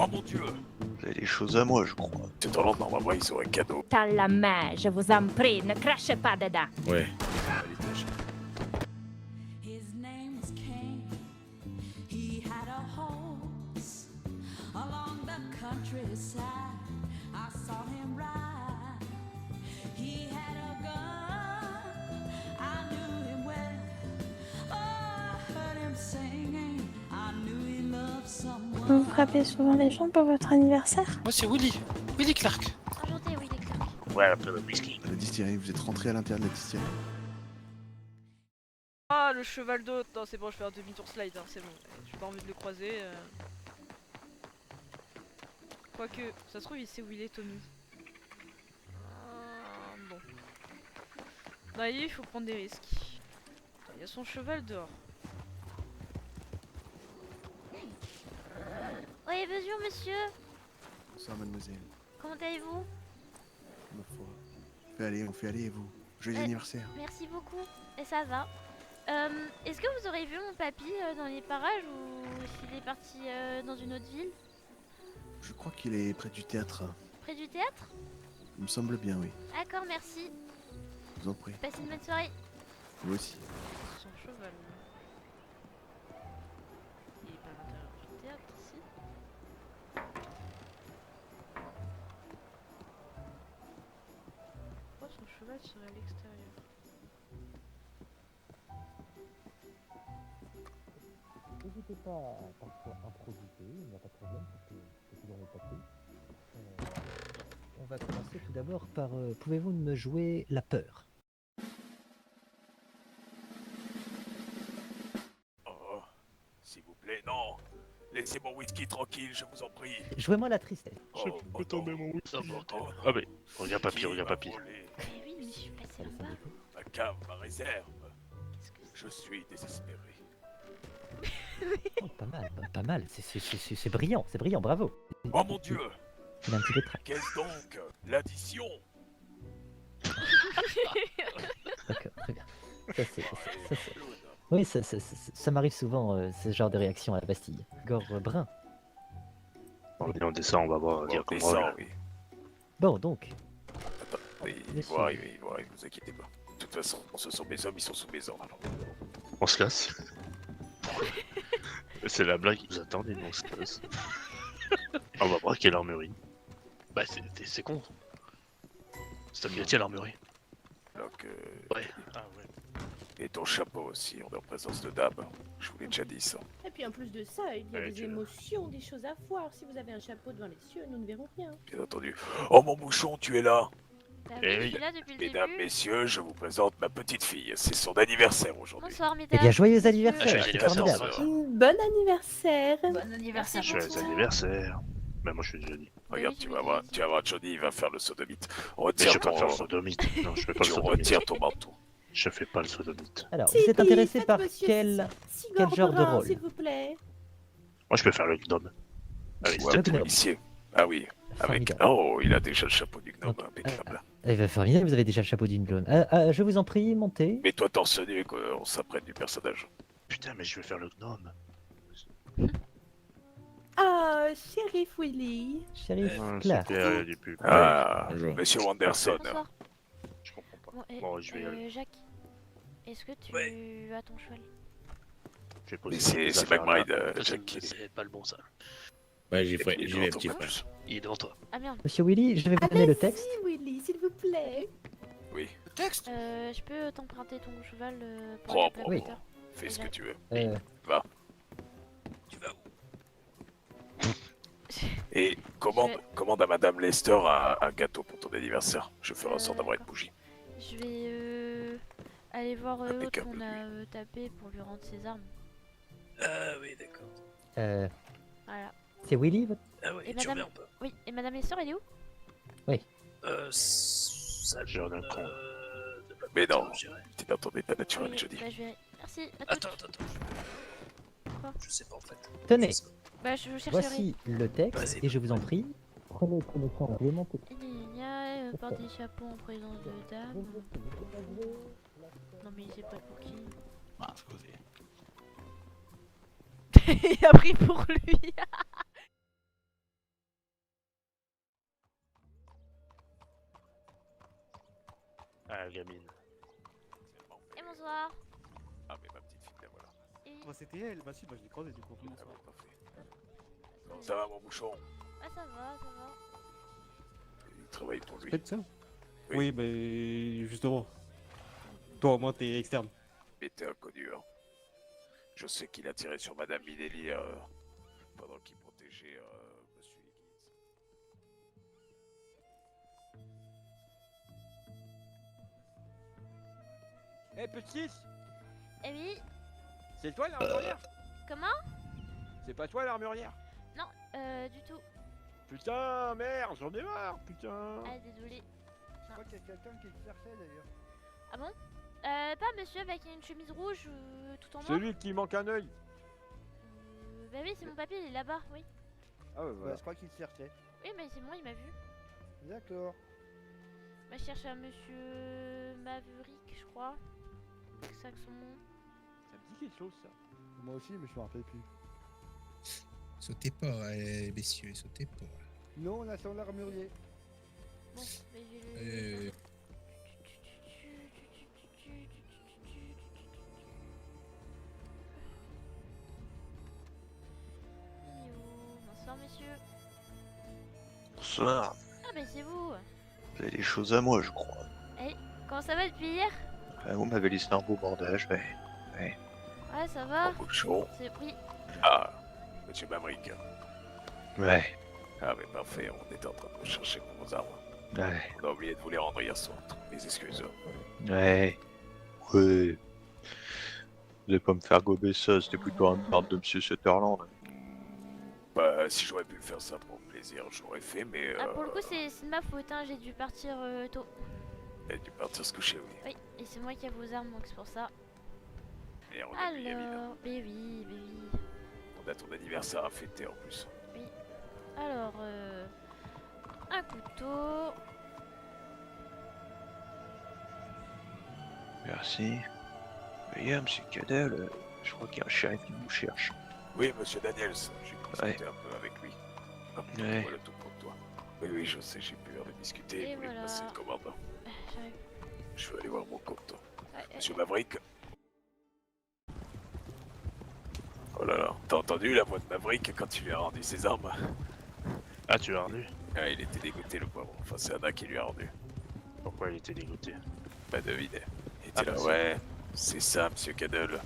Oh mon dieu! Vous avez des choses à moi, je crois. C'est dans l'ordre, normalement, ils ont un cadeau. T'as la main, je vous en prie, ne crachez pas dedans. Ouais. His name was Cain. He had a horse along the countryside. I saw him ride. He had a gun. I knew him well. Oh, I heard him singing. I knew he loved someone. Vous frappez souvent les gens pour votre anniversaire? Moi c'est Willy. Willy Clark. Enchanté, oui, d'accord. Ouais, un peu de whisky. La distillerie, vous êtes rentré à l'intérieur de la distillerie. Ah, le cheval d'hôte. Non, c'est bon, je fais un demi-tour slide, hein, c'est bon. J'ai pas envie de le croiser. Quoique, ça se trouve, il sait où il est, Tommy. Bon. Dans la vie, il faut prendre des risques. Il y a son cheval dehors. Oui, bonjour, monsieur. Bonsoir, mademoiselle. Comment allez-vous? Ma foi. On fait aller, et vous? Joyeux anniversaire. Merci beaucoup. Et ça va. Est-ce que vous aurez vu mon papy dans les parages ou s'il est parti dans une autre ville? Je crois qu'il est près du théâtre. Près du théâtre? Il me semble bien, oui. D'accord, merci. Je vous en prie. Passez une bonne soirée. Vous aussi. Son cheval. Il est pas à l'intérieur du théâtre ici. Pourquoi son cheval serait à l'extérieur? N'hésitez pas à parfois improviser, il n'y a pas de problème, c'est toujours le papier. On va commencer tout d'abord par pouvez-vous me jouer la peur? Oh, s'il vous plaît, non! Laissez mon whisky tranquille, je vous en prie. Jouez-moi la tristesse. Oh, oh non. Ah mais, regarde papy, regarde papy. Eh oui, mais je suis passé en bas. Ma cave, ma réserve. Qu'est-ce que Je suis désespéré. Oh, pas mal, pas mal, c'est brillant, bravo. Oh mon dieu! Il a un petit peu de trac. Qu'est-ce donc? L'addition? D'accord, très bien. Oui, ça m'arrive souvent, ce genre de réaction à la Bastille. Gore brun. On descend, on va voir On directement. descend, oui. Bon, donc, Oui, ils vont arriver, vous inquiétez pas. De toute façon, ce sont mes hommes, ils sont sous mes ordres. Alors. On se casse. C'est la blague qui nous attendait, nous on se casse. On va braquer l'armurerie. Bah c'est con. C'est un métier à l'armurerie. Donc, Ouais. Ah ouais. et ton chapeau aussi, on est en présence de dames. Je vous l'ai déjà dit ça. Et puis en plus de ça, il y a Ouais, des tu- émotions, des choses à voir. Si vous avez un chapeau devant les cieux, nous ne verrons rien. Bien entendu. Oh mon bouchon, tu es là! Bah Eh oui, je oui. suis là depuis le Mesdames, début. messieurs, je vous présente ma petite fille. C'est son anniversaire aujourd'hui. Bonsoir, eh mesdames. bien, joyeux messieurs. anniversaire, Joyeux c'est anniversaire, formidable. Bon anniversaire. Bon anniversaire. Joyeux anniversaire. Bah moi je suis Johnny. Regarde, oui, tu je vas l'ai voir, dit. tu vas voir Johnny, il va faire le sodomite. Mais je Retire vais pas faire le ton, sodomite. Non, je fais pas le tu sodomite. retires ton manteau. Je fais pas le sodomite. Alors, Si, vous êtes puis, intéressé faites par monsieur quel Sigurd genre de Brun, rôle? s'il vous plaît. Moi je peux faire le gnome. Allez, Ouais, c'est gnome. policier. Ah oui, avec... Formidable. Oh, il a déjà le chapeau du gnome, Donc, impeccable. Eh bien, formidable, vous avez déjà le chapeau d'une blonde. Je vous en prie, montez. Mets-toi torse nu et qu'on s'apprête du personnage. Putain mais je vais faire le gnome. Ah, shérif Willy. Shérif Ah, Clark. c'est Pierre du pub. Ah, Bonjour. Monsieur Wanderson. Bonsoir. Je comprends pas. Bon, Bon, je vais y aller. Jacques, est-ce que tu as ton cheval? Je vais poser Mais c'est ces affaires-là. McBride, Jack. C'est pas le bon ça. Ouais, Et puis, j'y vais, devant petit ton frère. plus. Il est devant toi. Ah merde. Monsieur Willy, je vais vous donner le texte. Allez-y, Willy, s'il vous plaît. Oui, Texte. Je peux t'emprunter ton cheval pour Prends, aller prends, plus Oui. tard? fais ce que tu veux. Euh, Tu vas où? Et commande à Madame Lester un gâteau pour ton anniversaire. Je ferai en sorte d'avoir une d'accord. bougie. Je vais aller voir l'autre Impeccable, qu'on a tapé pour lui rendre ses armes. Ah oui d'accord. Voilà. c'est Willy, votre... Ah oui, Et tu madame- reviens pas. Oui, et Madame Lester, elle est où? Ça genre d'un con. Mais non, t'es dans ton état naturel, Oui, je dis. bah, je vais... Merci, à toutes. Attends. Quoi? Je sais pas en fait. Tenez, Bah, je chercherai. voici le texte, Vas-y. et je vous en prie. Prenez soin, je vais monter. Par des chapeaux en présence de dames. Non mais il sait pas pour qui. Ah, faut oser. Il a pris pour lui. Ah, gamine. Et bonsoir. Ah, mais ma petite fille, la voilà. Et... Bah, c'était elle, bah si, bah je l'ai croisée du coup. Ah, ouais, parfait. Comment ça va, mon bouchon? Ah, ça va, ça va. Il travaille pour lui. Faites ça? Oui. Oui, mais justement. Toi, au moins, t'es externe. Mais t'es inconnu, hein. Je sais qu'il a tiré sur Madame Minelli pendant qu'il protégeait Monsieur Higgins. Eh petite, Eh oui. c'est toi l'armurière? Comment? C'est pas toi l'armurière? Non, du tout. Putain, merde, j'en ai marre, putain. Ah, désolé. Je crois qu'il y a quelqu'un qui te cherchait d'ailleurs. Ah bon? Pas monsieur avec une chemise rouge tout en noir? Celui qui manque un œil. Bah oui, c'est mon papy, il est là-bas, oui. Ah ouais, Bah, voilà. je crois qu'il te cherchait. Oui, mais c'est moi, il m'a vu. D'accord. Bah, je cherche un monsieur Maverick, je crois. C'est ça que son nom. Ça me dit quelque chose ça. Moi aussi, mais je me rappelle plus. Sautez pas, messieurs, sautez pas. Non, on attend l'armurier. Bon, mais je vais le... Bonsoir, monsieur. Bonsoir. Ah, bah c'est vous. Vous avez des choses à moi, je crois. Eh, comment ça va depuis hier? Vous m'avez laissé un beau bandage, ouais. Ouais. Ouais, ça va. Mon bouchon. C'est... Oui. Ah, Monsieur Maverick. Ouais. Ah, mais parfait, on était en train de vous chercher pour vos armes. Ouais. On a oublié de vous les rendre hier soir. Mes excuses. Ouais. Ouais. Vous allez pas me faire gober ça, c'était plutôt un part de Monsieur Sutherland. Bah, si j'aurais pu faire ça pour plaisir, je l'aurais fait, mais. Ah, pour le coup, c'est de ma faute, hein. J'ai dû partir tôt. Elle a dû partir se coucher, oui. Oui, et c'est moi qui ai vos armes, donc c'est pour ça. Et on a oublié, Alors, mais oui. on a ton anniversaire à fêter en plus. Oui. Alors, un couteau. Merci. Veuillez, Monsieur Cadel, je crois qu'il y a un shérif qui vous cherche. Oui, Monsieur Daniels, j'ai consulté Ouais. un peu avec lui. Hop, Ouais. voilà tout pour toi. Oui, je sais, j'ai pu en discuter. Et Il voulait me voilà. passer une commande. J'arrive. Je vais aller voir mon compte. Ouais, Monsieur Maverick. Oh là là, t'as entendu la voix de Maverick quand il lui a rendu ses armes? Ah, tu l'as rendu? Ah, il était dégoûté, le pauvre. Enfin, c'est Anna qui lui a rendu. Pourquoi il était dégoûté? Bah, devinez. Il était Ah, là, bah, ouais, c'est ça, Monsieur Cadel.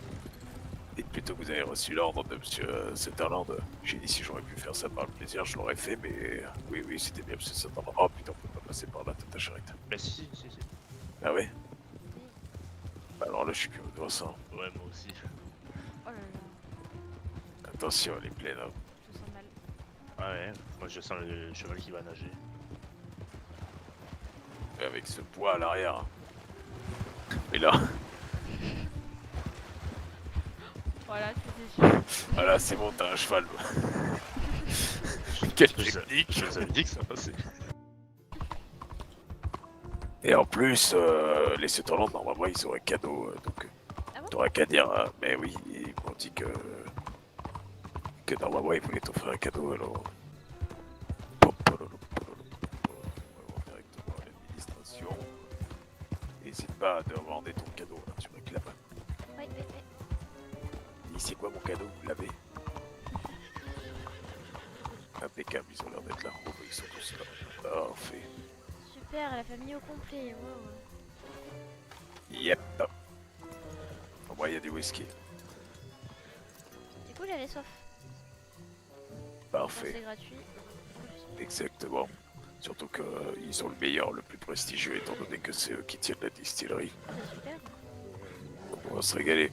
Dites plutôt que vous avez reçu l'ordre de Monsieur Sutherland. J'ai dit si j'aurais pu faire ça par le plaisir, je l'aurais fait, mais oui, c'était bien Monsieur Sutherland. Oh putain, on peut pas passer par là, tata charrette. Bah si. Ah ouais? Bah, alors là, je suis curieux de voir ça. Ouais, moi aussi. Oh là là, Attention, elle est pleine. Hein. je sens mal. Ah ouais, moi je sens le cheval qui va nager. Et avec ce poids à l'arrière. Hein. Mais là, Voilà, c'était sûr. voilà, c'est bon, t'as un cheval. Quelle technique! Je vous avais dit que ça passait. Et en plus, les Sutherland, normalement, ils auraient cadeau, donc Ah bon? t'auras qu'à dire, mais oui, ils m'ont dit que normalement, ils voulaient t'offrir un cadeau, alors... On va voir directement à l'administration. N'hésite pas à demander ton cadeau, là, tu réclames. Oui. Et c'est quoi mon cadeau, vous l'avez? Impeccable, ils ont l'air d'être là. Oh, ils sont tous là. Parfait. Super, la famille au complet. Wow. Yep. Au moins, il y a du whisky. Du coup, j'avais soif. Parfait. C'est gratuit. Exactement. Surtout qu'ils ont le meilleur, le plus prestigieux, étant donné que c'est eux qui tiennent la distillerie. Ah, c'est super. Donc on va se régaler.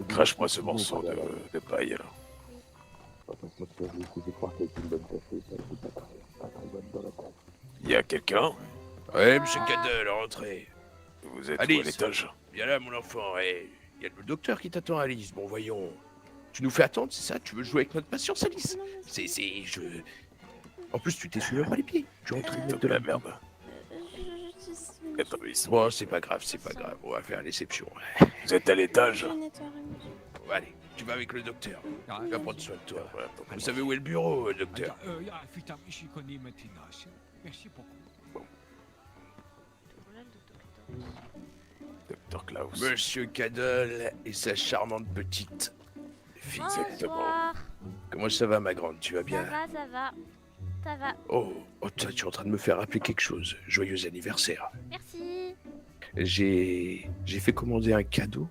Crache-moi ce morceau de paille, là. Il y a quelqu'un? Ouais, Monsieur Cadel, rentrez. Vous êtes où Alice. à l'étage? Viens là, mon enfant. Il y a le docteur qui t'attend, Alice. Bon, voyons. Tu nous fais attendre, c'est ça? Tu veux jouer avec notre patience, Alice? En plus, tu t'essuies pas les pieds. Tu rentres De la merde. Attends, ils sont- Bon, c'est pas grave, c'est pas grave. On va faire l'exception. Vous êtes à l'étage? Je nettoierai, monsieur. Bon, allez, tu vas avec le docteur. Il va prendre soin de toi. Ouais, attends. Vous savez où est le bureau, docteur? Docteur Klaus. Monsieur Cadol et sa charmante petite fille. Bonsoir. Comment ça va, ma grande? Tu vas Ça bien? va, ça va. Ça va. Oh, toi, tu es en train de me faire rappeler quelque chose. Joyeux anniversaire. Merci. J'ai fait commander un cadeau,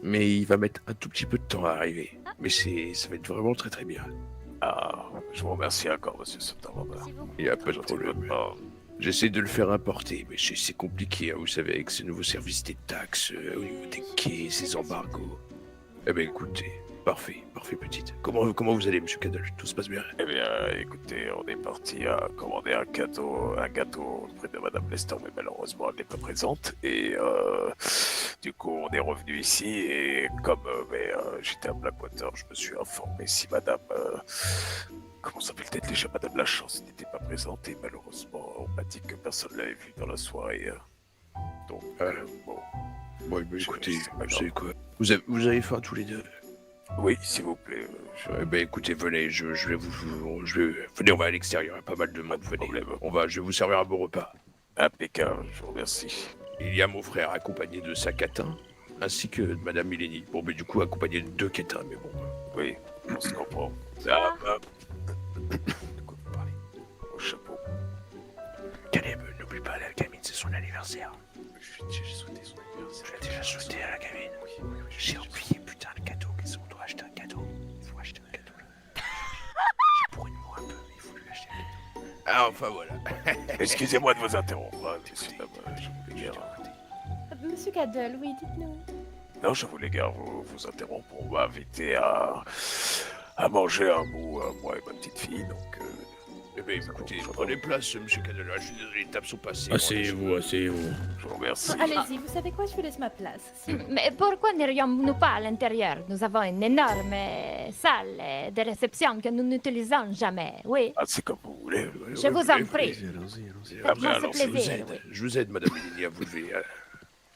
mais il va mettre un tout petit peu de temps à arriver. Mais ça va être vraiment très très bien. Ah, je vous remercie encore, monsieur Sutherland. Merci beaucoup. Il n'y a pas de problème. J'essaie de le faire importer, mais c'est compliqué, hein, vous savez, avec ces nouveaux services des taxes, au niveau des quais, ces embargos. Eh bien, écoutez, parfait, petite. Comment vous allez, monsieur Cadol? Tout se passe bien? Eh bien, écoutez, on est parti commander un gâteau auprès de Madame Lester, mais malheureusement, elle n'est pas présente. Et du coup, on est revenu ici et comme j'étais à Blackwater, je me suis informé si Madame... comment s'appelle-t-elle déjà? Madame Lachance n'était pas présente et malheureusement, on m'a dit que personne ne l'avait vue dans la soirée. Donc, bon... Bon, bah, écoutez, c'est pas vous savez grave. quoi? Vous avez faim tous les deux? Oui, s'il vous plaît. Ben écoutez, venez, venez, on va à l'extérieur, il y a pas mal de monde, venez. Je vais vous servir un beau repas. Impeccable, je vous remercie. Il y a mon frère accompagné de sa catin, ainsi que de Madame Mileni. Bon, mais du coup, accompagné de 2 catins, mais bon. Oui, on se comprend. Ah, de quoi vous parlez? Au chapeau. Caleb, n'oublie pas la gamine, c'est son anniversaire. J'ai souhaité son anniversaire. Je l'ai déjà souhaité à la gamine. J'ai oublié, putain, le cadeau. Qu'est-ce qu'on doit acheter un cadeau? Il faut acheter un cadeau, là. J'ai pourri de moi un peu, mais il faut lui acheter un cadeau. Ah, enfin, voilà. Excusez-moi de vous interrompre, monsieur Dame, je voulais guère... Monsieur Cadol, oui, dites-nous. Non, je voulais guère vous interrompre. On m'a invité à manger un bout, moi et ma petite fille, donc... Eh bien, écoutez, prenez place, monsieur Cadol. Je suis désolé, les tables sont passées. Asseyez-vous. Je vous remercie. Allez-y, vous savez quoi, je vous laisse ma place. Mais pourquoi n'irions-nous pas à l'intérieur? Nous avons une énorme salle de réception que nous n'utilisons jamais, oui. Ah, c'est comme vous voulez. Je vous en prie. Allons-y. Faites-moi ce alors, plaisir, oui. Je vous aide, Madame Mileni, à vous lever.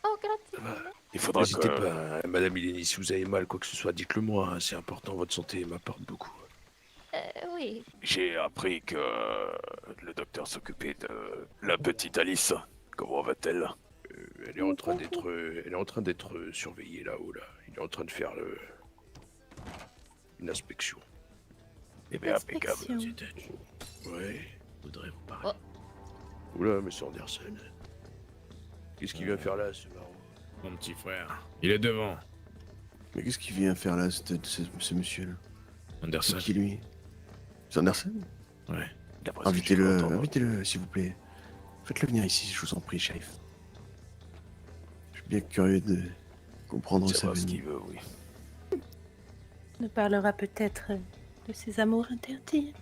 Oh, grazie. Il faudra N'hésitez que... pas, hein, Madame Mileni, si vous avez mal, quoi que ce soit, dites-le moi. Hein, c'est important, votre santé m'apporte beaucoup. Oui. J'ai appris que le docteur s'occupait de la petite Alice. Comment va-t-elle? Elle est en train d'être surveillée là-haut, là. Il est en train de faire une inspection. Eh bien, impeccable. Ouais, je voudrais vous parler. Oula, monsieur Anderson. Qu'est-ce qu'il vient faire là, ce marron? Mon petit frère, il est devant. Mais qu'est-ce qu'il vient faire là, ce monsieur-là? Anderson. C'est qui, lui? C'est Anderson? Ouais. Invitez-le, s'il vous plaît. Faites-le venir ici, je vous en prie, shérif. Je suis bien curieux de comprendre sa ce venue. qu'il veut, oui. On nous parlera peut-être de ses amours interdits.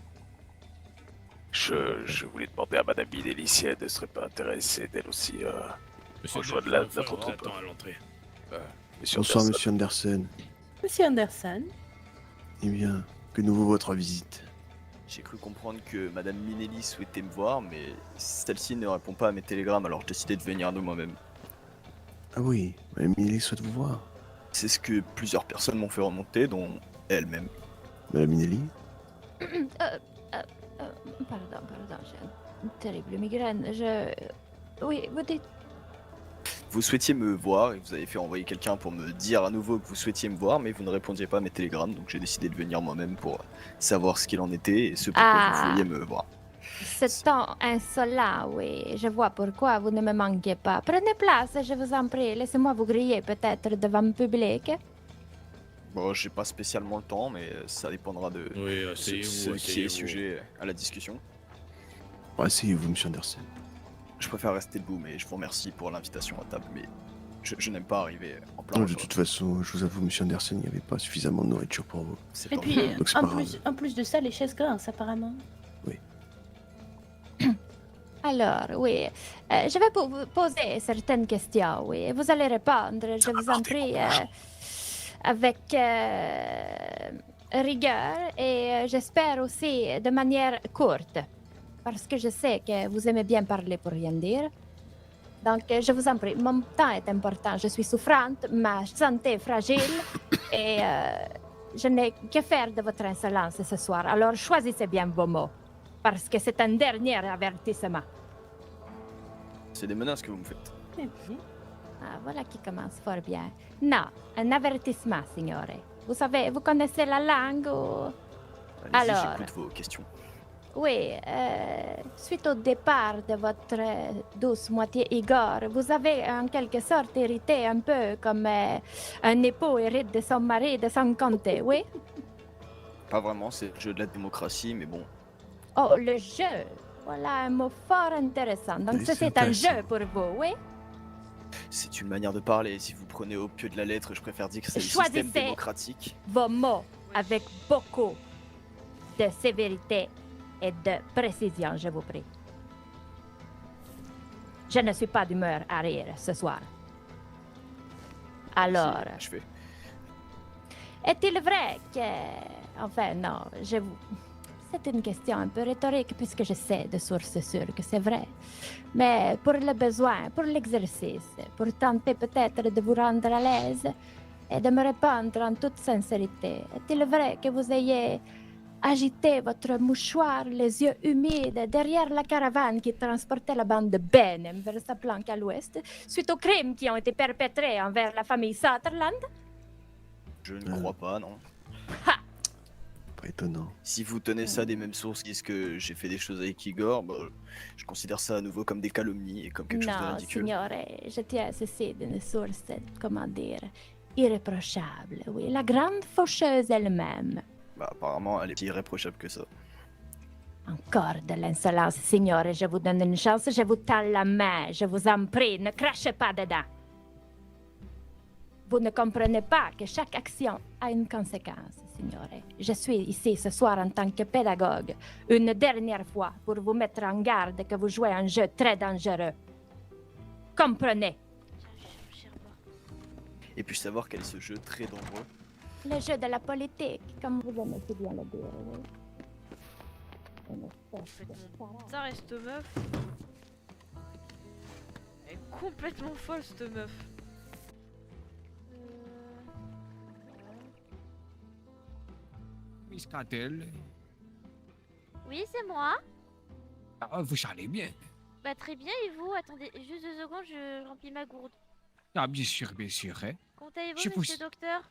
Je voulais demander à Madame Mileni si elle ne serait pas intéressée d'elle aussi Monsieur rejoindre Delphine, notre on troupe. attend à l'entrée. Bonsoir, monsieur Anderson. Monsieur Anderson, Eh bien, que nous vaut votre visite? J'ai cru comprendre que Madame Minelli souhaitait me voir, mais celle-ci ne répond pas à mes télégrammes, alors j'ai décidé de venir de moi-même. Ah oui, Madame Minelli souhaite vous voir. C'est ce que plusieurs personnes m'ont fait remonter, dont elle-même. Madame Minelli? Pardon, j'ai une terrible migraine. Oui, vous dites... Vous souhaitiez me voir et vous avez fait envoyer quelqu'un pour me dire à nouveau que vous souhaitiez me voir, mais vous ne répondiez pas à mes télégrammes, donc j'ai décidé de venir moi-même pour savoir ce qu'il en était et ce pourquoi vous vouliez me voir. Ce temps insolent, oui. Je vois pourquoi vous ne me manquez pas. Prenez place, je vous en prie. Laissez-moi vous griller peut-être devant le public. Bon, j'ai pas spécialement le temps, mais ça dépendra de ce qui est sujet à la discussion. Asseyez-vous, monsieur Anderson. Je préfère rester debout, mais je vous remercie pour l'invitation à table, mais je n'aime pas arriver en plein Non, de repas. toute façon, je vous avoue, monsieur Anderson, il n'y avait pas suffisamment de nourriture pour vous. et puis Donc c'est pas grave. en plus de ça, les chaises grincent apparemment. Alors, oui. Je vais vous poser certaines questions, oui. Vous allez répondre, je vous en prie, avec rigueur et j'espère aussi de manière courte. Parce que je sais que vous aimez bien parler pour rien dire. Donc, je vous en prie, mon temps est important. Je suis souffrante, ma santé est fragile et je n'ai que faire de votre insolence ce soir. Alors, choisissez bien vos mots. Parce que c'est un dernier avertissement. C'est des menaces que vous me faites. Et puis, Ah, voilà qui commence fort bien. Non, un avertissement, signore. Vous savez, vous connaissez la langue ou... Allez-y, Alors, j'écoute vos questions. oui, suite au départ de votre douce moitié Igor, vous avez en quelque sorte hérité un peu comme un époux hérite de son mari de son comté, oui? Pas vraiment, c'est le jeu de la démocratie, mais bon. Oh, le jeu! Voilà un mot fort intéressant. Donc, Oui, ça, c'est c'est un intéressant. jeu pour vous, oui? C'est une manière de parler. Si vous prenez au pied de la lettre, je préfère dire que c'est le système Choisissez démocratique. vos mots avec beaucoup de sévérité et de précision, je vous prie. Je ne suis pas d'humeur à rire ce soir. Alors, Je fais. est-il vrai que... Enfin, non, je vous... C'est une question un peu rhétorique puisque je sais de sources sûres que c'est vrai. Mais pour le besoin, pour l'exercice, pour tenter peut-être de vous rendre à l'aise et de me répondre en toute sincérité, est-il vrai que vous ayez agité votre mouchoir, les yeux humides, derrière la caravane qui transportait la bande de Benem vers sa planque à l'ouest, suite aux crimes qui ont été perpétrés envers la famille Sutherland? Je ne crois pas, non. Pas étonnant. Si vous tenez ça des mêmes sources qui disent que j'ai fait des choses avec Igor, bah, je considère ça à nouveau comme des calomnies et comme quelque chose de Non, ridicule. signore, je tiens à ceci d'une source, comment dire, irréprochable, oui, la grande faucheuse elle-même. Bah, apparemment, elle est plus irréprochable que ça. Encore de l'insolence, signore, je vous donne une chance, je vous tends la main, je vous en prie, ne crachez pas dedans. Vous ne comprenez pas que chaque action a une conséquence, signore. Je suis ici ce soir en tant que pédagogue, une dernière fois pour vous mettre en garde que vous jouez un jeu très dangereux. Comprenez? Et puis savoir quel est ce jeu très dangereux. Le jeu de la politique, comme vous aimez si bien le dire, oui. Ça reste meuf. Elle est complètement folle cette meuf. Miss Catel, Oui, c'est moi. vous allez bien? Bah très bien, et vous? Attendez, juste 2 secondes, je remplis ma gourde. Ah, bien sûr, hein. Comment allez-vous, Je vous- monsieur docteur?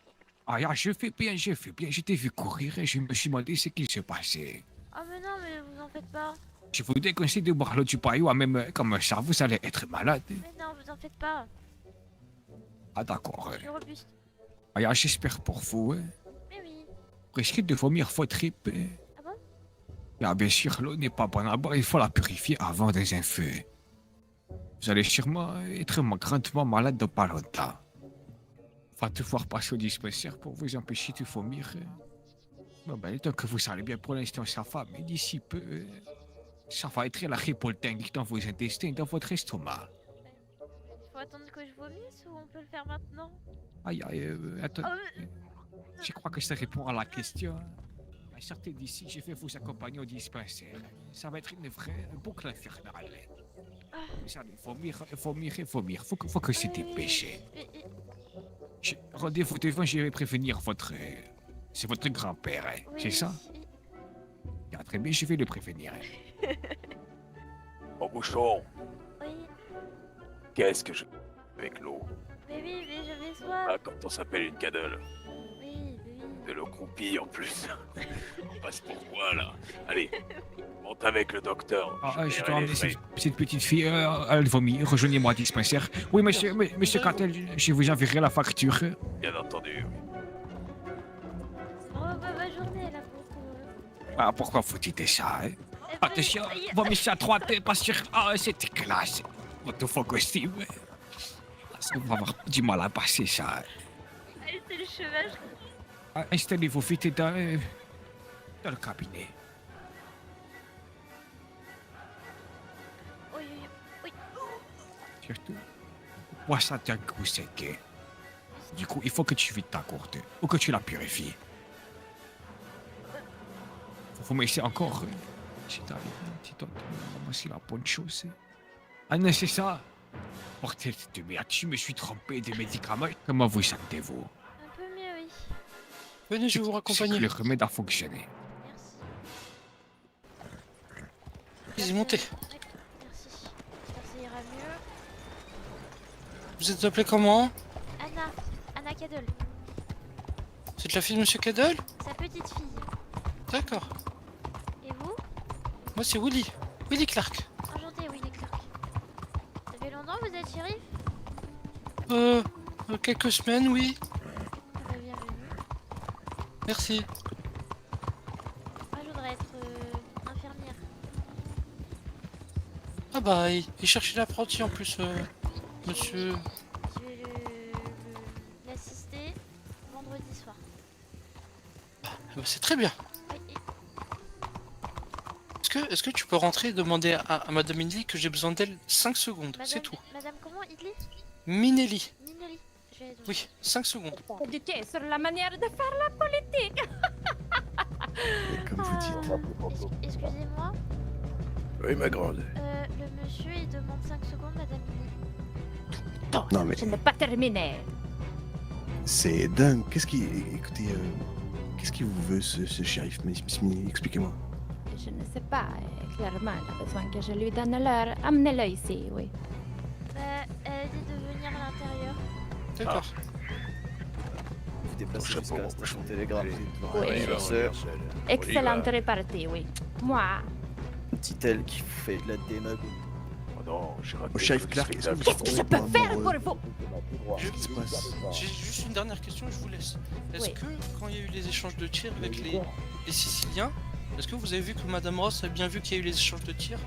Ah, je fais bien, je t'ai vu courir et je me suis demandé ce qu'il se passait. Oh mais non, mais vous en faites pas. Je vous déconseille de boire l'eau du paillot, même comme ça, vous allez être malade. Mais non, vous en faites pas. Ah, d'accord. Je suis robuste. Ah, j'espère pour vous. Mais oui. Risquez de vomir votre trip. Ah bon? Ah, bien sûr, l'eau n'est pas bonne à boire, il faut la purifier avant des infus. Vous allez sûrement être grandement malade dans pas longtemps. Va devoir passer au dispensaire pour vous empêcher de vomir. Bon, ben, tant que vous allez bien pour l'instant, ça va, mais d'ici peu, ça va être la répoltingue dans vos intestins, dans votre estomac. Faut attendre que je vomisse ou on peut le faire maintenant? Aïe, aïe, attends. Oh, Je crois que ça répond à la question. Sortez d'ici, je vais vous accompagner au dispensaire. Ça va être une vraie boucle infernale. Vous allez vomir, vomir et vomir. Faut que c'est dépêché. Rendez-vous devant, je vais prévenir votre... C'est votre grand-père, hein, c'est ça? Ah, très bien, je vais le prévenir. Mon bouchon, Oui, qu'est-ce que je... avec l'eau? mais oui, mais j'avais soif. Ah, quand on s'appelle une cadole. Oui, mais oui. De l'eau croupie en plus. On passe pour quoi là? Allez, monte avec le docteur. Je verrai dois emmener les frais. cette petite fille, elle vomit. Rejoignez-moi au dispensaire. Oui, monsieur Cartel, je vous enverrai la facture. Bien entendu. Oh, bah, ma journée là pour Ah, pourquoi faut dire ça, hein? Attention, vomissez à 3 têtes, pas sûr. Ah, c'était classe. Votre faux costume. Ça va avoir du mal à passer, ça. Allez, c'est le cheval. Ah, installez-vous vite dans le cabinet. Oui, oui, oui. Surtout, bois ça d'un coup sec. Du coup, il faut que tu vides ta gourde ou que tu la purifies. Vous me laissez encore. C'est ramasser la bonne chose. Ah non, c'est ça. Bordel de merde, je me suis trompé de médicaments. Comment vous sentez-vous? Un peu mieux, oui. Venez, je vais vous raccompagner. C'est que le remède a fonctionné. Vas-y, montez. Merci. J'espère que ça ira mieux. Vous êtes appelé comment? Anna Cadle. C'est la fille de Monsieur Cadle? Sa petite fille. D'accord. Et vous? Moi c'est Willy. Willy Clark. Enchanté, Willy Clark. Ça fait longtemps que vous êtes shérif? Quelques semaines, oui. Bienvenue. Merci. Moi, je voudrais être infirmière. Ah bah, il cherchait l'apprenti en plus, monsieur. Je vais l'assister vendredi soir. Ah bah, c'est très bien. Est-ce que tu peux rentrer et demander à Madame Minelli que j'ai besoin d'elle 5 secondes, c'est tout. Madame comment, Idli? Minelli. Minelli. Oui, 5 secondes. Éduquer sur la manière de faire la politique. Comme vous dites. Excusez-moi, Oui, ma grande. le monsieur il demande 5 secondes, Madame Minelli. Non, mais Je n'ai pas terminé. c'est dingue. Écoutez, qu'est-ce qu'il vous veut, ce shérif, Miss Minnie? Expliquez-moi. Je ne sais pas. Clairement, il a besoin que je lui donne l'heure. Amenez-le ici, oui. Elle dit de venir à l'intérieur. D'accord. Vous déplacez jusqu'à la station télégramme. Oui. Anniversaire. Excellente répartie, oui. Moi, Dit-elle qui vous fait de la démagogie. Oh non, j'ai raté. Au shérif Clark, est-ce que vous qu'est-ce que je peux faire pour vous? Qu'est-ce qui se passe? J'ai juste une dernière question, je vous laisse. Est-ce Oui. que, quand il y a eu les échanges de tirs avec les Siciliens, est-ce que vous avez vu que Madame Ross a bien vu qu'il y a eu les échanges de tirs?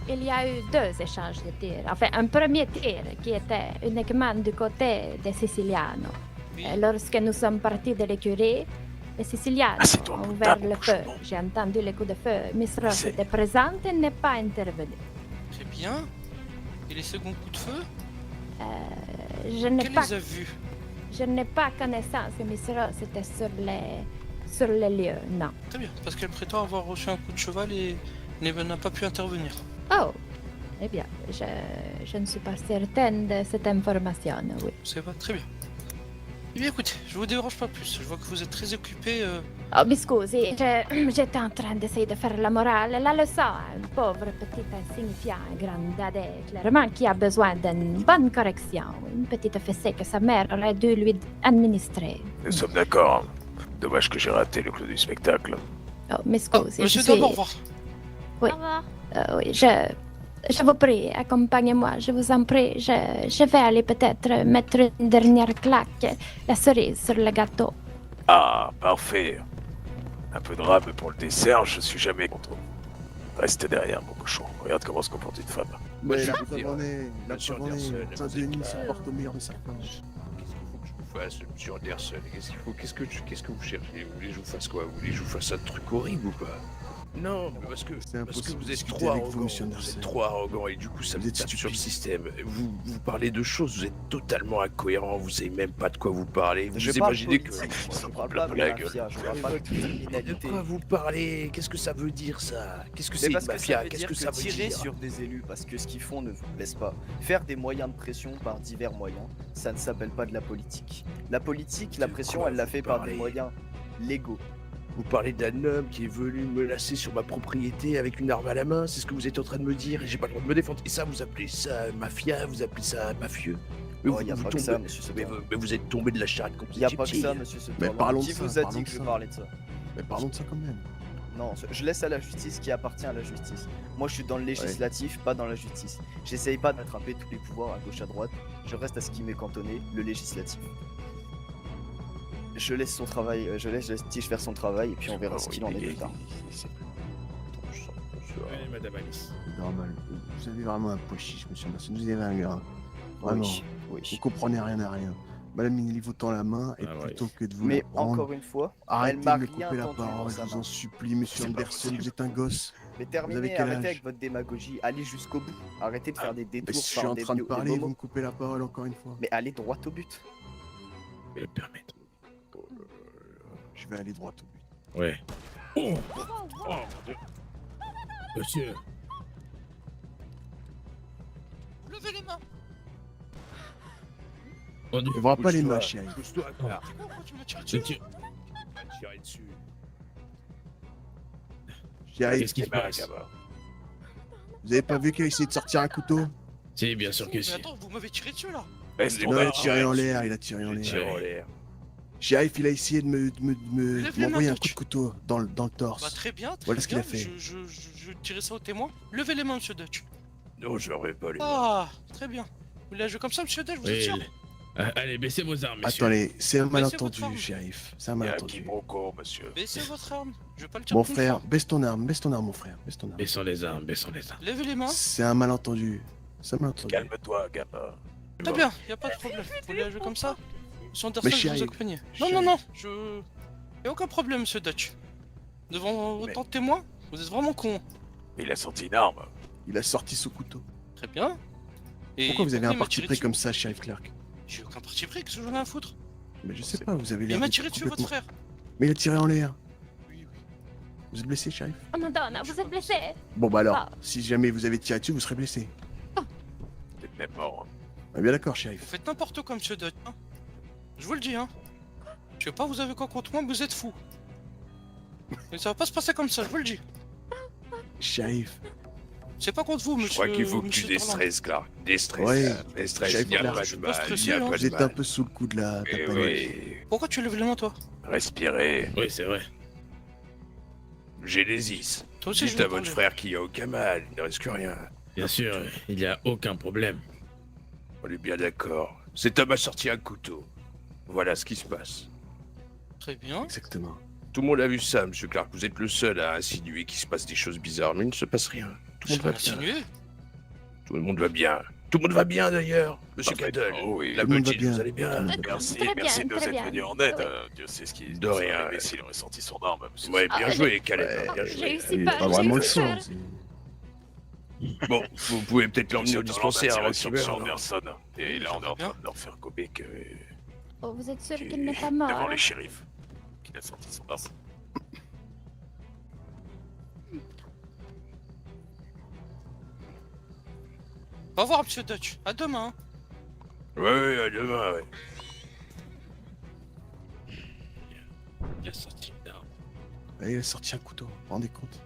il y a eu 2 échanges de tirs. Enfin, un premier tir qui était uniquement du côté des Sicilianos. Lorsque nous sommes partis de l'écurie, les Siciliens ont ouvert le feu. J'ai entendu les coups de feu. Miss Ross était présente et n'est pas intervenue. Très bien. Et les seconds coups de feu? Je n'ai Quelle pas... les a vus? Je n'ai pas connaissance que Miss Ross était sur les lieux, non. Très bien, parce qu'elle prétend avoir reçu un coup de cheval et n'a pas pu intervenir. Oh, eh bien, je ne suis pas certaine de cette information, oui. C'est pas très bien. Eh bien écoutez, je vous dérange pas plus, je vois que vous êtes très occupé. Oh, mi scusi, j'étais en train d'essayer de faire la morale, la leçon à un pauvre petit insignifiant grandadé, clairement qui a besoin d'une bonne correction, une petite fessée que sa mère aurait dû lui administrer. Nous sommes d'accord. Dommage que j'ai raté le clou du spectacle. Oh, mi scusi, Monsieur je suis... Dame, au revoir. Oui, Au revoir. oui, je vous prie, accompagnez-moi, je vous en prie. Je vais aller peut-être mettre une dernière claque, la cerise sur le gâteau. Ah, parfait. Un peu de rame pour le dessert, je suis jamais contre. Reste derrière, mon cochon. Regarde comment se comporte une femme. Mais la je veux preuve dire, en est, Monsieur Anderson, Saint-Denis vous se êtes porte au meilleur de sa part. Qu'est-ce qu'il faut que je vous fasse, monsieur Anderson? Qu'est-ce que vous cherchez? Vous voulez que je vous fasse quoi? Vous voulez que je vous fasse un truc horrible ou pas? Non, mais parce que vous êtes trop arrogant, vous êtes trop arrogant et du coup ça me tape sur le système. Vous parlez de choses, vous êtes totalement incohérent, vous savez même pas de quoi vous parlez. Vous imaginez que... Je parle pas de la gueule. mafia, je parle pas de De criminalité. quoi vous parlez? Qu'est-ce que ça veut dire ça? Qu'est-ce que Mais c'est une parce que mafia? ça veut Qu'est-ce dire que ça veut tirer dire? sur des élus, parce que ce qu'ils font ne vous plaise pas. Faire des moyens de pression par divers moyens, ça ne s'appelle pas de la politique. La politique, la pression, elle l'a fait par des moyens légaux. Vous parlez d'un homme qui est venu me menacer sur ma propriété avec une arme à la main, c'est ce que vous êtes en train de me dire, et j'ai pas le droit de me défendre. Et ça, vous appelez ça mafia, vous appelez ça mafieux? Mais Oh, y a pas que ça, monsieur Sutherland. mais vous êtes tombé de la charrette quand vous Il y a étiez pas que petit. ça, monsieur Mais Sutherland. parlons de Qui ça, vous a parlons dit de que je ça. parlais de ça? Mais parlons de ça quand même. Non, je laisse à la justice qui appartient à la justice. Moi, je suis dans le législatif, pas dans la justice. J'essaye pas d'attraper tous les pouvoirs à gauche à droite. Je reste à ce qui m'est cantonné, le législatif. Je laisse son travail, je laisse Tige faire son travail et puis on verra ce qu'il en est plus tard. Oui, madame Alice. C'est normal. Vous avez vraiment un poil chiche, monsieur Anderson. Vous avez un gars. Vraiment. Oui. Vous comprenez rien à rien. Madame Minelli vous tend la main et plutôt que de vous Mais la prendre, encore une fois, arrêtez elle m'a de me rien couper la tendu dans parole, sa je vous en main. supplie, monsieur C'est pas Anderson, possible. vous êtes un gosse. Mais Vous avez terminez, quel arrêtez âge? avec votre démagogie, allez jusqu'au bout. Arrêtez de faire des Mais détours je suis par en des train de des parler, vous moments. me coupez la parole encore une fois. Mais allez droit au but. Mais permettez. Je vais aller droit au but. Ouais. Oh, mon Dieu. Monsieur. Levez les mains. Ne vois pas les mains, chérie. Pousse-toi, quoi. Pourquoi tu m'as tiré dessus? Tu m'as tiré dessus. Chérie, Qu'est-ce qui se passe? vous avez pas vu qu'elle essayait de sortir un couteau? Si, bien sûr que Mais si. attends, vous m'avez tiré dessus là. Non, il a tiré en l'air, il a tiré en l'air. Shérif, il a essayé de m'envoyer un coup de couteau dans le torse. Bah très bien, Voilà ce qu'il a fait. Je tirais ça au témoin. Levez les mains, monsieur Dutch. Non, je lèverai pas les mains. Ah, très bien. Vous voulez jouer comme ça, monsieur Dutch, vous Oui, êtes sûr? allez, baissez vos armes, messieurs. Attendez, c'est un Baissez malentendu, votre arme. shérif. C'est un Il y a un malentendu. quiproquo, monsieur. Baissez votre arme. Je vais pas le dire Mon qu'une frère, fois. baisse ton arme, mon frère, baisse ton arme. Baissons les armes, baissons les armes. Levez les mains. C'est un malentendu. C'est un malentendu. Calme-toi, gamin. Très bien, y a pas de problème. Vous voulez jouer comme ça? Monsieur Anderson, Mais je vais vous chérie, accompagner. Non, y a aucun problème, monsieur Dutch. Devant autant de témoins, vous êtes vraiment con. Il a sorti une arme. Il a sorti ce couteau. Très bien. Et Pourquoi vous avez un il m'a parti tiré pris dessus comme ça, shérif Clark? J'ai aucun parti pris, qu'est-ce que j'en ai à foutre? Mais je sais pas, vous avez Il l'air m'a d'être tiré dessus, votre complètement- frère. Mais il a tiré en l'air. Vous êtes blessé, shérif? Oh Madonna, vous êtes blessé. Bon bah alors, Ah. si jamais vous avez tiré dessus, vous serez blessé. T'es même mort. Ah, bien d'accord, shérif. Vous faites n'importe quoi, monsieur Dutch. Hein. Je vous le dis, hein. Je sais pas, vous avez quoi contre moi, mais vous êtes fou. Mais ça va pas se passer comme ça, je vous le dis. Shérif. C'est pas contre vous, monsieur. Je crois qu'il faut que tu monsieur Tarland. déstresses, Clark. Déstresse. Ouais. Déstresse, Shérif il n'y a Clark, pas je de suis pas mal. stressé, Il n'y a hein. pas de J'étais un mal. peu sous le coup de la Eh panique. oui. Pourquoi tu lèves les mains, toi? Respirez. Oui, c'est vrai. Genesis. Toi aussi, je Dites vais à votre parler. frère qu'il n'y a aucun mal. Il ne risque rien. Bien sûr, il n'y a aucun problème. On est bien d'accord. Cet homme a sorti un couteau. Voilà ce qui se passe. Très bien. Exactement. Tout le monde a vu ça, monsieur Clark. Vous êtes le seul à insinuer qu'il se passe des choses bizarres, mais il ne se passe rien. Tout le J'ai monde pas va bien. insinué. Tout le monde va bien. Tout le monde va bien d'ailleurs. Monsieur Parfait. Cadel, Oh oui. la Tout le monde va petite, bien. vous allez bien. Merci, Très merci bien, de nous très être bien. venus en aide. Oui. Dieu sait ce qui De rien. serait arrivé s'il aurait sorti son arme, monsieur. Ouais, bien Ah, joué, Caleb. Oh, Bien j'ai joué. eu si Il peur, a pas j'ai vraiment eu le si son. peur. Bon, vous pouvez peut-être l'emmener au Monsieur dispensaire Tarland a avant tiré qu'il sur meure. Anderson. Et là, on est en bien. train de leur faire gober que... Oh, vous êtes sûr qui- qu'il n'est pas devant mort? les shérifs. Qu'il a sorti son arme. Au revoir, monsieur Dutch. À demain. Ouais, à demain, ouais. Il a sorti une arme. Il a sorti un couteau, vous vous rendez compte?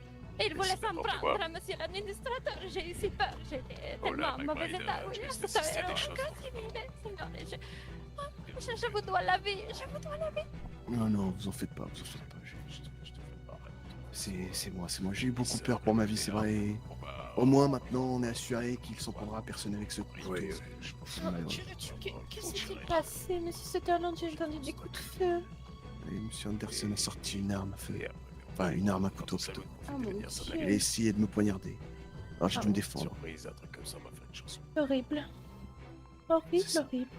Il voulait s'en n'importe prendre, quoi. monsieur l'administrateur. J'ai eu si peur. J'étais Oh là, tellement en mauvais Magritte, état. Oui, je vais ça assister à avait des choses. je vous dois la vie. Je vous dois la vie. Non, non, vous en faites pas, vous en faites pas. C'est moi. J'ai eu beaucoup peur pour ma vie, c'est vrai. Au moins maintenant, on est assuré qu'il s'en prendra à personne avec ce couteau. Oui, Je pense que c'est malheureux. Qu'est-ce qui s'est passé, monsieur Sutherland? J'ai entendu des coups de feu. Et monsieur Anderson a sorti une arme à feu. Enfin, une arme à couteau plutôt. Oh mon Il a Dieu. essayé de me poignarder. Alors j'ai dû me défendre. Surprise, un truc comme ça m'a fait une chanson. Horrible. Horrible, C'est ça. horrible.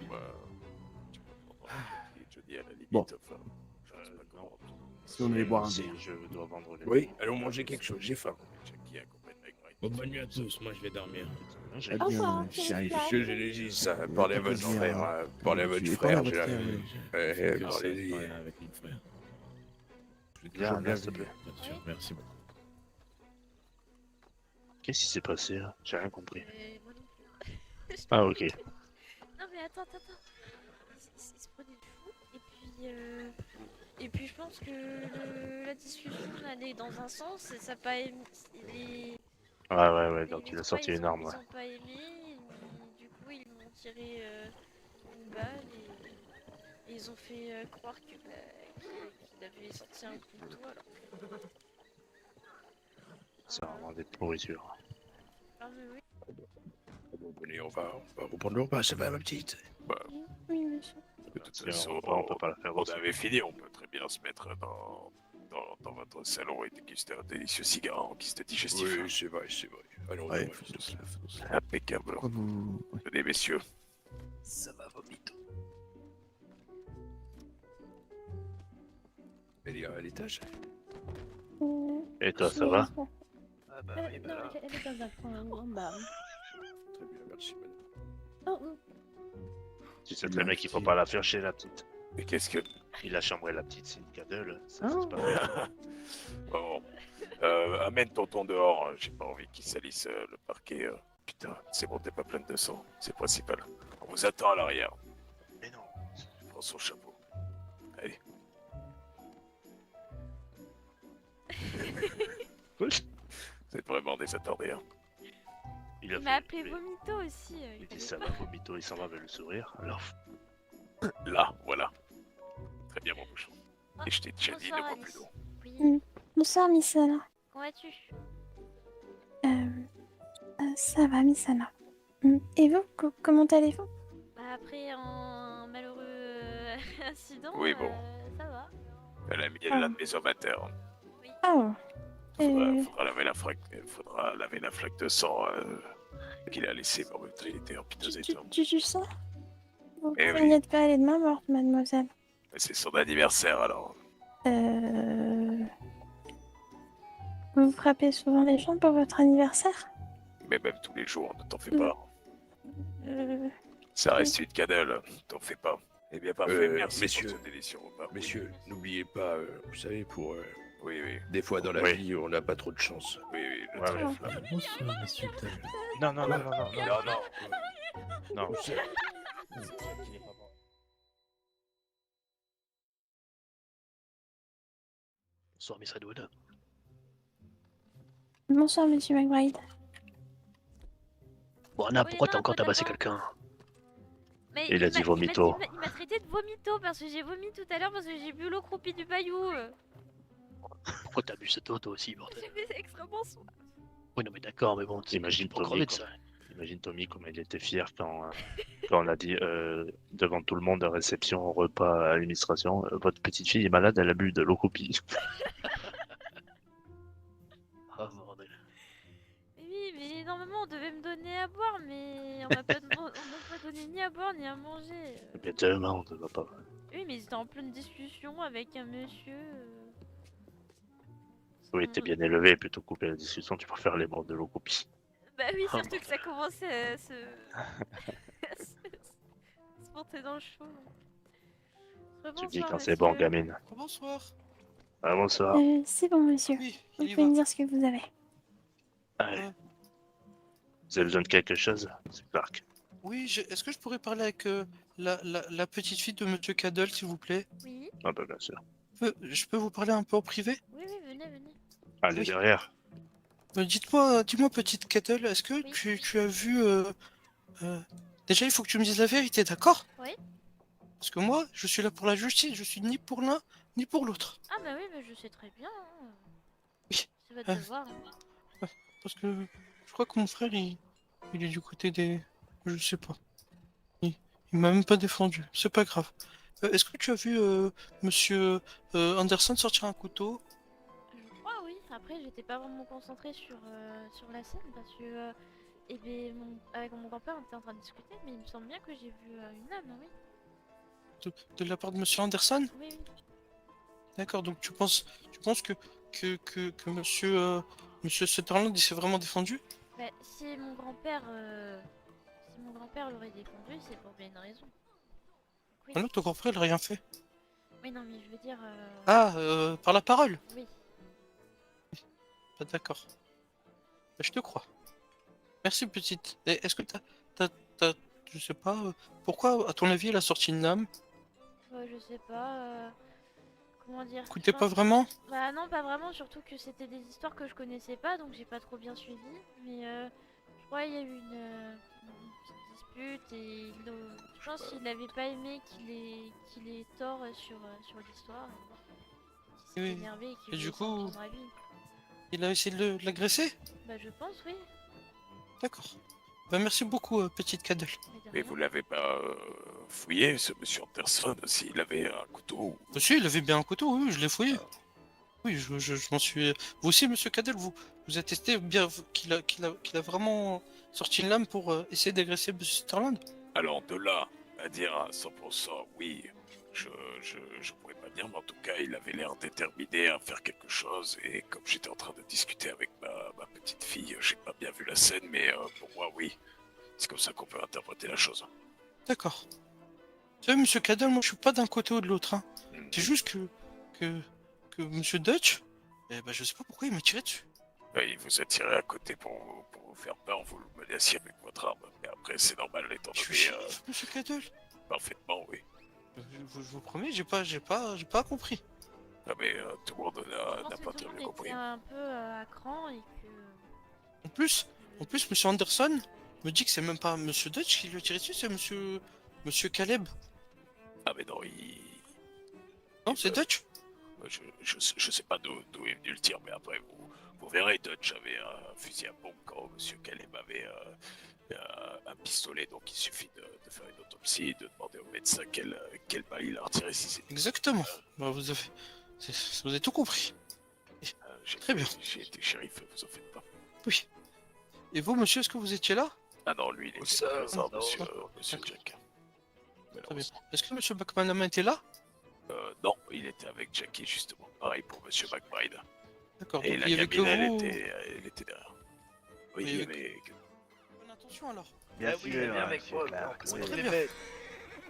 Johnny à la limite, Bon. enfin, je sais pas comment. Si on allait boire un Si, verre. je dois vendre les... Oui, allons manger quelque chose, j'ai faim. Jackie accompagne Magritte. Bon, bonne nuit à tous, moi je vais dormir. Très Au revoir, bien, Philippe shérif. Clark. Monsieur Genesis, parlez à votre plaisir, frère. hein. Parlez à votre Parlez à frère, votre j'ai la... frère, oui. Parlez-y. Avec mon frère. Bien, là, s'il te plaît. Bien sûr, merci beaucoup. Qu'est-ce qui s'est passé là? J'ai rien compris. Moi non plus. Ah, ok. Non mais attends. Il se prenait de fou et puis je pense que la discussion allait dans un sens et ça n'a pas aimé. Ouais, donc il a sorti une arme, Ils ouais. ont pas aimé, du coup ils m'ont tiré une balle et ils ont fait croire qu'il avait sorti un couteau alors. C'est vraiment des pourritures. Ah mais oui. Bon, allez, on va reprendre le repas, ça va ma petite? Oui, monsieur. De toute Si façon, on peut pas la faire on aussi. avait fini, on peut très bien se mettre dans votre salon et déguster un délicieux cigare en guise de digestif. Oui, c'est vrai. Allons, Ouais, allons, faisons cela, faisons cela. Impeccable. Pourquoi vous... Venez, messieurs. Ça va, vomito. Elle est à l'étage? Et toi, ça va? Ah bah oui, Non, elle est dans un coin en bas. Très bien, merci madame. Oh, oh. Tu sais très bien qu'il faut pas la faire chez la petite. Mais qu'est-ce que... Il a chambré la petite, c'est une cadelle. Ça, Oh. c'est pas vrai. Bon. Amène tonton dehors, j'ai pas envie qu'il salisse le parquet. Putain, c'est bon, t'es pas pleine de sang, c'est le principal. On vous attend à l'arrière. Mais non. Prends son chapeau. Allez. Vous êtes vraiment des attardés, hein. Il a Il m'a appelé Vomito aussi. Il dit ça va, Vomito, il s'en va avec le sourire. Alors, Là, voilà. Très bien, mon bouchon. Et je t'ai déjà dit, ne bonsoir, bois plus d'eau. Mm. Bonsoir, Miss Anna. Comment vas-tu? Ça va, Miss Anna. Et vous, comment allez-vous? Bah, après un malheureux incident, Oui, bon. ça va. Elle a mis l'un de mes hommes à terre. Oh. Faudra laver la flaque de sang qu'il a laissée par le il était en piteux état. Du sang? Vous Eh oui. craignez de pas aller de main morte, mademoiselle. Mais c'est son anniversaire alors. Vous frappez souvent les gens pour votre anniversaire? Mais même tous les jours, ne t'en fais pas. Euh, Ça reste une cadelle, t'en fais pas. Eh bien, parfait, merci messieurs, pour ce délicieux repas. Messieurs, n'oubliez pas, vous savez, pour... Oui, oui. Des fois dans la Oui. vie, on n'a pas trop de chance. Oui, oui, le Ouais, ouais. trèfle. Bonsoir, monsieur Tal. non, non, non, non, non, Non, non. non. Bonsoir, Miss Redwood. Bonsoir, monsieur McBride. Bon, Anna, Oui, pourquoi non, t'as encore pas tabassé d'accord. quelqu'un? Mais Il a dit vomito. Il m'a traité de vomito parce que j'ai vomi tout à l'heure parce que j'ai bu l'eau croupie du paillou. Pourquoi t'as bu cette eau, toi aussi, bordel? J'ai fait extrêmement soif. Oui, non, mais d'accord, mais bon, t'imagines pour crever de ça. Imagine Tommy comme il était fier quand on a dit devant tout le monde à réception, au repas, à l'administration, votre petite fille est malade, elle a bu de l'eau copie. Ah bordel. Oui, mais normalement on devait me donner à boire, mais on m'a pas donné ni à boire ni à manger. Bien tellement, on ne va pas. Oui, mais c'était en pleine discussion avec un monsieur. Oui, t'es bien élevé, plutôt que couper la discussion, tu préfères les bords de l'eau copie. Bah oui, Oh, surtout que ça commençait à se se porter dans le chaud. Tu me dis quand c'est bon, gamine. Bonsoir. Ah, bonsoir. C'est bon, monsieur. Oui, Vous il y pouvez va. me dire ce que vous avez. Allez. Vous avez besoin de quelque chose? C'est Clark. Oui, est-ce que je pourrais parler avec la petite fille de Monsieur Cadle, s'il vous plaît? Oui. Ah bah bien sûr. Je peux vous parler un peu en privé? Oui, oui, venez, venez. Allez, derrière. Dis-moi, petite Cadle, est-ce que tu as vu... Déjà, il faut que tu me dises la vérité, d'accord? Oui. Parce que moi, je suis là pour la justice, je suis ni pour l'un, ni pour l'autre. Ah bah oui, mais je sais très bien. Hein. Oui. C'est votre devoir. Parce que je crois que mon frère, il est du côté des... Je sais pas. Il m'a même pas défendu, c'est pas grave. Est-ce que tu as vu Monsieur Anderson sortir un couteau? Je crois, oui. Après, j'étais pas vraiment concentrée sur la scène parce que... eh ben, avec mon grand-père, on était en train de discuter, mais il me semble bien que j'ai vu une âme, oui. De la part de Monsieur Anderson? Oui, oui. D'accord, donc tu penses que Monsieur Sutherland il s'est vraiment défendu? Bah, si mon grand-père l'aurait défendu, c'est pour bien une raison. Oui. Ah non, ton grand-frère il a rien fait. Oui, non, mais je veux dire... Ah, par la parole? Oui. Pas d'accord. Bah, je te crois. Merci, petite. Et est-ce que t'as, je sais pas, pourquoi, à ton avis, elle a sorti une âme? Je sais pas... Comment dire? Écoutez Je pas pense- vraiment? Bah non, pas vraiment, surtout que c'était des histoires que je connaissais pas, donc j'ai pas trop bien suivi. Mais je crois qu'il y a eu une petite dispute et je pense qu'il n'avait pas aimé qu'il ait tort sur l'histoire. Il s'est Oui. énervé et qu'il Et du voulait s'en coup, prendre à lui. il a essayé de l'agresser? Bah je pense, oui. D'accord. Bah merci beaucoup, petite Cadle. Mais vous l'avez pas fouillé, ce monsieur Anderson, s'il avait un couteau? Monsieur, il avait bien un couteau, oui, je l'ai fouillé. Oui, je m'en suis... Vous aussi, monsieur Cadle, vous attestez bien qu'il a vraiment sorti une lame pour essayer d'agresser monsieur Sutherland? Alors de là à dire à 100% oui, je pourrais pas dire, mais en tout cas il avait l'air déterminé à faire quelque chose, et comme j'étais en train de discuter avec ma petite fille, j'ai pas bien vu la scène, mais pour moi oui, c'est comme ça qu'on peut interpréter la chose. D'accord. Vous savez, monsieur Cadle, moi je suis pas d'un côté ou de l'autre, hein. C'est juste que monsieur Dutch, eh ben je sais pas pourquoi il m'a tiré dessus. Il vous a tiré à côté pour vous faire peur, vous le menaciez avec votre arme, mais après c'est normal étant donné... Monsieur Cadle, Parfaitement, oui. je vous promets, j'ai pas compris. Non mais tout le monde Je n'a pense pas que très tout le bien monde compris. était un peu à cran et que... En plus, En plus, monsieur Anderson me dit que c'est même pas monsieur Dutch qui lui a tiré dessus, c'est monsieur Caleb. Ah mais non, il... Non, c'est Dutch. Je sais pas d'où est venu le tir, mais après vous verrez, Dutch avait un fusil à pompe quand monsieur Caleb avait un pistolet, donc il suffit de faire une autopsie, de demander au médecin quelle balle il a retiré si c'est... Exactement. Bah, vous avez tout compris. Très bien. J'ai été shérif, vous en faites pas. Oui. Et vous, monsieur, est-ce que vous étiez là? Ah non, lui, il était pas présent, monsieur Jack. Très bien. Est-ce que monsieur McManaman était là? Non, il était avec Jackie, justement. Pareil pour monsieur McBride. D'accord, Et donc la il y avait que gamine, vous... elle était derrière. Oui, Mais il y il y avait... Bonne intention alors. Bien oui, sûr, il vient avec monsieur moi, Clark, donc, oui. Très bien.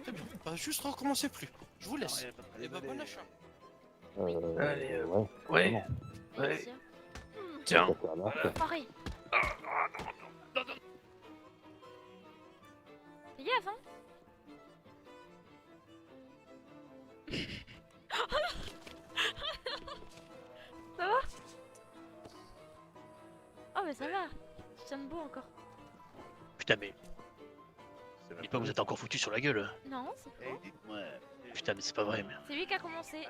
Très bien. Bah, juste recommencez plus. Je vous laisse. Et bah, bon achat. Allez, Ouais. Merci. Tiens. Pareil. Fais gaffe, hein. Ça va? Oh mais ça va. Tu tiens debout encore. Putain, mais. Dis pas que vous êtes encore foutu sur la gueule. Non, c'est faux. Putain, mais c'est pas vrai, mais. C'est lui qui a commencé.